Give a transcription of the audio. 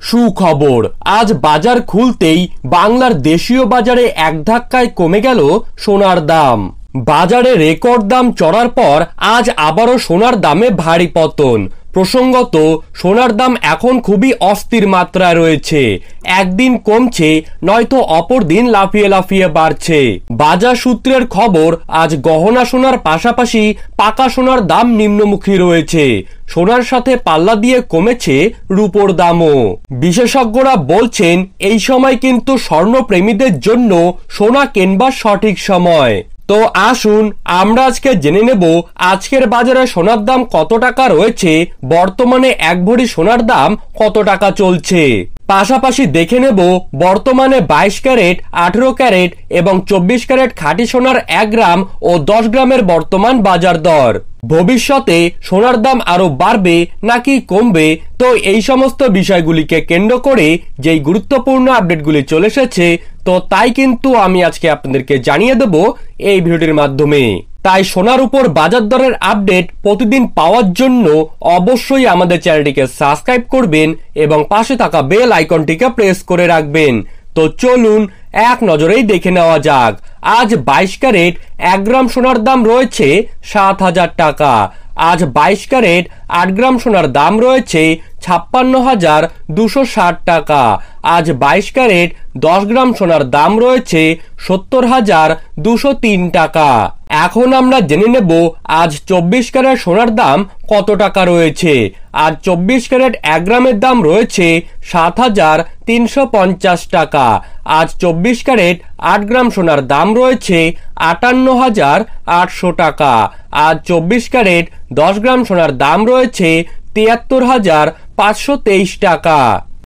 সুখবর, আজ বাজার খুলতেই বাংলার দেশীয় বাজারে এক ধাক্কায় কমে গেল সোনার দাম। বাজারে রেকর্ড দাম চড়ার পর আজ আবারও সোনার দামে ভারী পতন। প্রসঙ্গত, সোনার দাম এখন খুবই অস্থির মাত্রায় রয়েছে। একদিন কমছে, নয়তো অপর দিন লাফিয়ে লাফিয়ে বাড়ছে। বাজার সূত্রের খবর, আজ গহনা সোনার পাশাপাশি পাকা সোনার দাম নিম্নমুখী রয়েছে। সোনার সাথে পাল্লা দিয়ে কমেছে রূপোর দামও। বিশেষজ্ঞরা বলছেন, এই সময় কিন্তু স্বর্ণপ্রেমীদের জন্য সোনা কেনবার সঠিক সময়। তো আসুন আমরা আজকে জেনে নেব আজকের বাজারে সোনার দাম কত টাকা রয়েছে, বর্তমানে এক ভরি সোনার দাম কত টাকা চলছে। পাশাপাশি দেখে নেব বর্তমানে 22 ক্যারেট, 18 ক্যারেট এবং 24 ক্যারেট খাঁটি সোনার 1 গ্রাম ও 10 গ্রামের বর্তমান বাজার দর। ভবিষ্যতে সোনার দাম আরো বাড়বে নাকি কমবে, তো এই সমস্ত বিষয়গুলিকে কেন্দ্র করে যেই গুরুত্বপূর্ণ আপডেটগুলি চলে এসেছে, তো তাই কিন্তু আমি আজকে আপনাদেরকে জানিয়ে দেব এই ভিডিওটির মাধ্যমে। তাই সোনার উপর বাজার দরের আপডেট প্রতিদিন পাওয়ার জন্য অবশ্যই আমাদের চ্যানেলটিকে সাবস্ক্রাইব করবেন এবং পাশে থাকা বেল আইকনটিকে প্রেস করে রাখবেন। তো চলুন এক নজরেই দেখে নেওয়া যাক। আজ 22 ক্যারেট 1 গ্রাম সোনার দাম রয়েছে 7,000 টাকা। আজ 22 ক্যারেট 8 গ্রাম সোনার দাম রয়েছে 56,260 টাকা। আজ 22 ক্যারেট 10 গ্রাম সোনার দাম রয়েছে 70,203 টাকা। এখন আমরা জেনে নেব আজ 24 ক্যারেট সোনার দাম কত টাকা রয়েছে। আজ 24 ক্যারেট 1 গ্রামের দাম রয়েছে 7,350 টাকা। আজ 24 ক্যারেট 8 গ্রাম সোনার দাম রয়েছে 58,800 টাকা। আজ 24 ক্যারেট 10 গ্রাম সোনার দাম রয়েছে 73,523 টাকা।